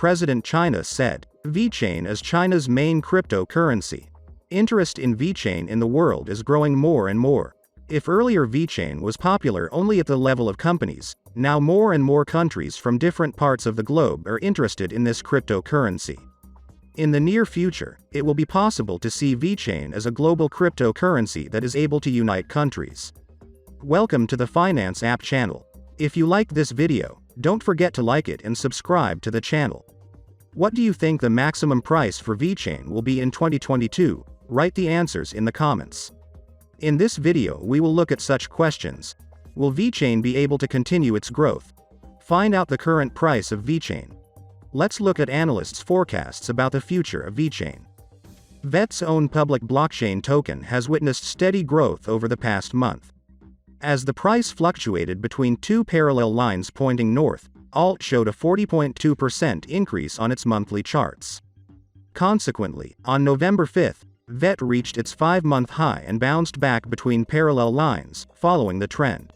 President China said, "Vechain is China's main cryptocurrency. Interest in Vechain in the world is growing more and more. If earlier Vechain was popular only at the level of companies, now more and more countries from different parts of the globe are interested in this cryptocurrency. In the near future, it will be possible to see Vechain as a global cryptocurrency that is able to unite countries." Welcome to the Finance App channel. If you liked this video, don't forget to like it and subscribe to the channel. What do you think the maximum price for Vechain will be in 2022? Write the answers in the comments. In this video we will look at such questions. Will Vechain be able to continue its growth? Find out the current price of Vechain. Let's look at analysts' forecasts about the future of Vechain. Vet's own public blockchain token has witnessed steady growth over the past month. As the price fluctuated between two parallel lines pointing north, Alt showed a 40.2% increase on its monthly charts. Consequently, on November 5th, Vet reached its 5-month high and bounced back between parallel lines, following the trend.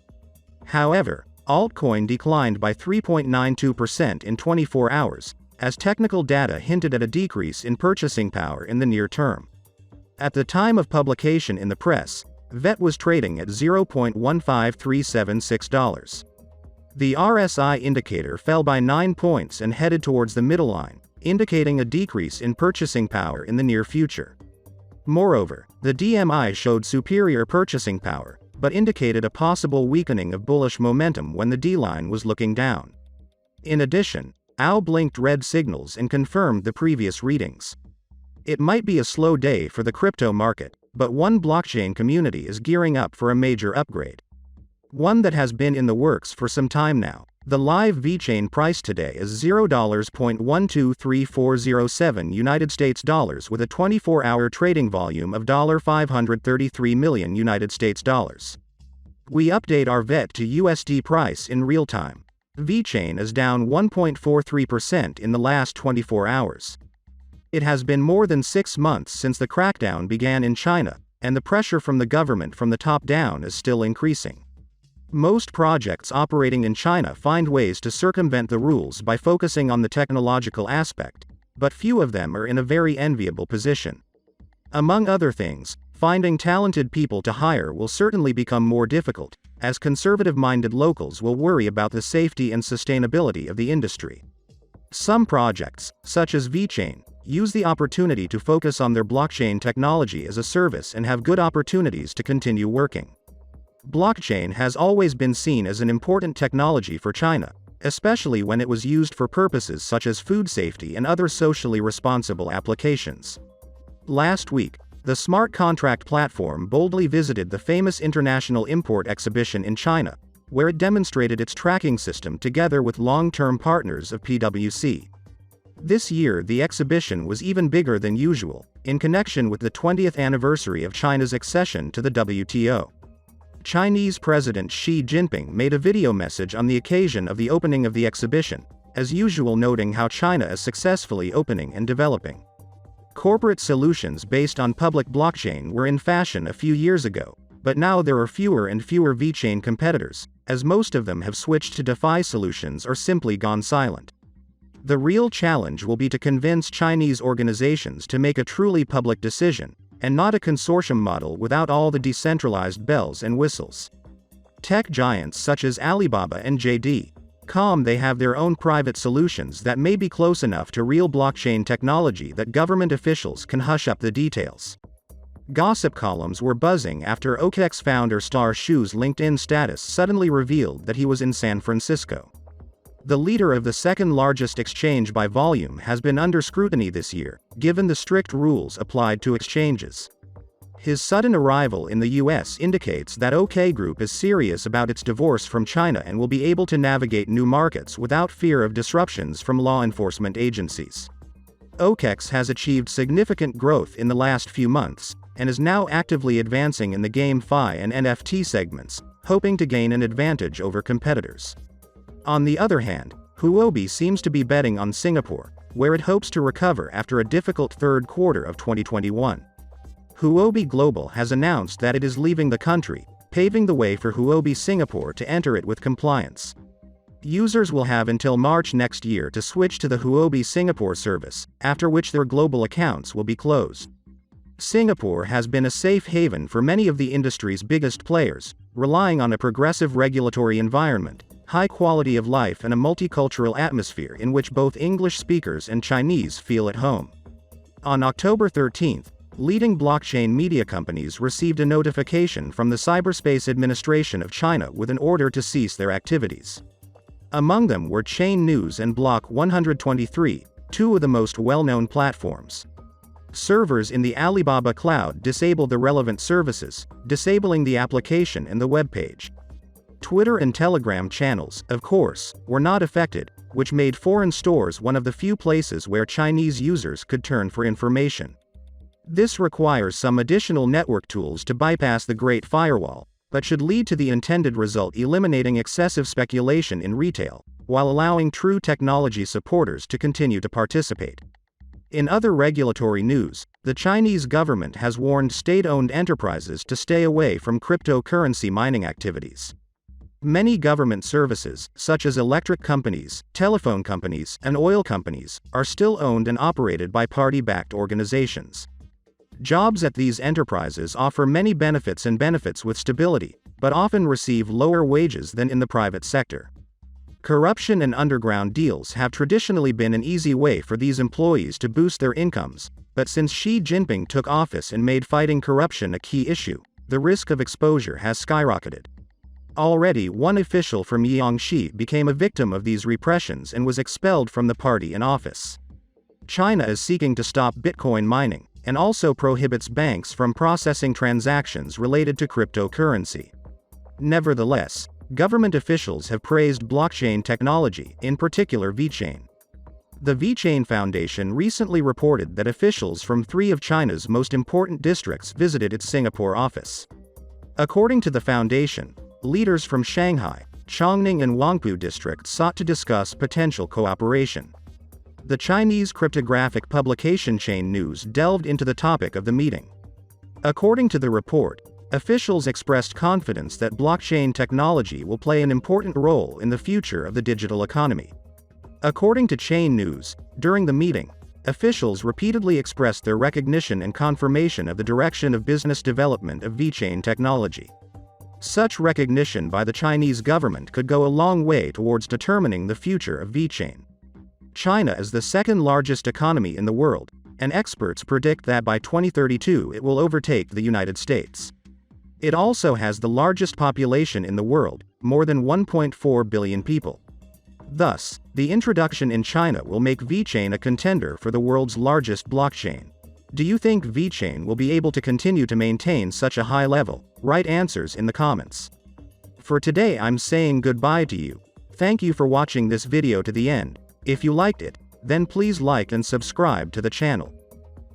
However, altcoin declined by 3.92% in 24 hours, as technical data hinted at a decrease in purchasing power in the near term. At the time of publication in the press, Vet was trading at $0.15376. The RSI indicator fell by 9 points and headed towards the middle line, indicating a decrease in purchasing power in the near future. Moreover, the DMI showed superior purchasing power, but indicated a possible weakening of bullish momentum when the D-line was looking down. In addition, OW blinked red signals and confirmed the previous readings. It might be a slow day for the crypto market, but one blockchain community is gearing up for a major upgrade. One that has been in the works for some time now. The live Vechain price today is $0.123407 United States dollars with a 24-hour trading volume of $533 million United States dollars. We update our VET to USD price in real time. Vechain is down 1.43% in the last 24 hours. It has been more than 6 months since the crackdown began in China, and the pressure from the government from the top down is still increasing. Most projects operating in China find ways to circumvent the rules by focusing on the technological aspect, but few of them are in a very enviable position. Among other things, finding talented people to hire will certainly become more difficult, as conservative-minded locals will worry about the safety and sustainability of the industry. Some projects, such as Vechain, use the opportunity to focus on their blockchain technology as a service and have good opportunities to continue working. Blockchain has always been seen as an important technology for China, especially when it was used for purposes such as food safety and other socially responsible applications. Last week, the smart contract platform boldly visited the famous International Import Exhibition in China, where it demonstrated its tracking system together with long-term partners of PwC. This year the exhibition was even bigger than usual, in connection with the 20th anniversary of China's accession to the WTO. Chinese President Xi Jinping made a video message on the occasion of the opening of the exhibition, as usual noting how China is successfully opening and developing. Corporate solutions based on public blockchain were in fashion a few years ago, but now there are fewer and fewer Vechain competitors, as most of them have switched to DeFi solutions or simply gone silent. The real challenge will be to convince Chinese organizations to make a truly public decision, and not a consortium model without all the decentralized bells and whistles. Tech giants such as Alibaba and JD.com, they have their own private solutions that may be close enough to real blockchain technology that government officials can hush up the details. Gossip columns were buzzing after OKEx founder Star Shu's LinkedIn status suddenly revealed that he was in San Francisco. The leader of the second-largest exchange by volume has been under scrutiny this year, given the strict rules applied to exchanges. His sudden arrival in the US indicates that OK Group is serious about its divorce from China and will be able to navigate new markets without fear of disruptions from law enforcement agencies. OKEx has achieved significant growth in the last few months, and is now actively advancing in the GameFi and NFT segments, hoping to gain an advantage over competitors. On the other hand, Huobi seems to be betting on Singapore, where it hopes to recover after a difficult third quarter of 2021. Huobi Global has announced that it is leaving the country, paving the way for Huobi Singapore to enter it with compliance. Users will have until March next year to switch to the Huobi Singapore service, after which their global accounts will be closed. Singapore has been a safe haven for many of the industry's biggest players, relying on a progressive regulatory environment, high quality of life and a multicultural atmosphere in which both English speakers and Chinese feel at home. On October 13, leading blockchain media companies received a notification from the Cyberspace Administration of China with an order to cease their activities. Among them were Chain News and Block 123, two of the most well-known platforms. Servers in the Alibaba cloud disabled the relevant services, disabling the application and the web page. Twitter and Telegram channels, of course, were not affected, which made foreign stores one of the few places where Chinese users could turn for information. This requires some additional network tools to bypass the Great Firewall, but should lead to the intended result, eliminating excessive speculation in retail, while allowing true technology supporters to continue to participate. In other regulatory news, the Chinese government has warned state-owned enterprises to stay away from cryptocurrency mining activities. Many government services, such as electric companies, telephone companies, and oil companies, are still owned and operated by party-backed organizations. Jobs at these enterprises offer many benefits with stability, but often receive lower wages than in the private sector. Corruption and underground deals have traditionally been an easy way for these employees to boost their incomes, but since Xi Jinping took office and made fighting corruption a key issue, the risk of exposure has skyrocketed. Already one official from Jiangxi became a victim of these repressions and was expelled from the party in office. China is seeking to stop Bitcoin mining, and also prohibits banks from processing transactions related to cryptocurrency. Nevertheless, government officials have praised blockchain technology, in particular Vechain. The Vechain Foundation recently reported that officials from 3 of China's most important districts visited its Singapore office. According to the foundation, leaders from Shanghai, Chongqing and Huangpu districts sought to discuss potential cooperation. The Chinese cryptographic publication Chain News delved into the topic of the meeting. According to the report, officials expressed confidence that blockchain technology will play an important role in the future of the digital economy. According to Chain News, during the meeting, officials repeatedly expressed their recognition and confirmation of the direction of business development of Vechain technology. Such recognition by the Chinese government could go a long way towards determining the future of Vechain. China is the second largest economy in the world, and experts predict that by 2032 it will overtake the United States. It also has the largest population in the world, more than 1.4 billion people. Thus, the introduction in China will make Vechain a contender for the world's largest blockchain. Do you think Vechain will be able to continue to maintain such a high level? Write answers in the comments. For today I'm saying goodbye to you. Thank you for watching this video to the end. If you liked it, then please like and subscribe to the channel.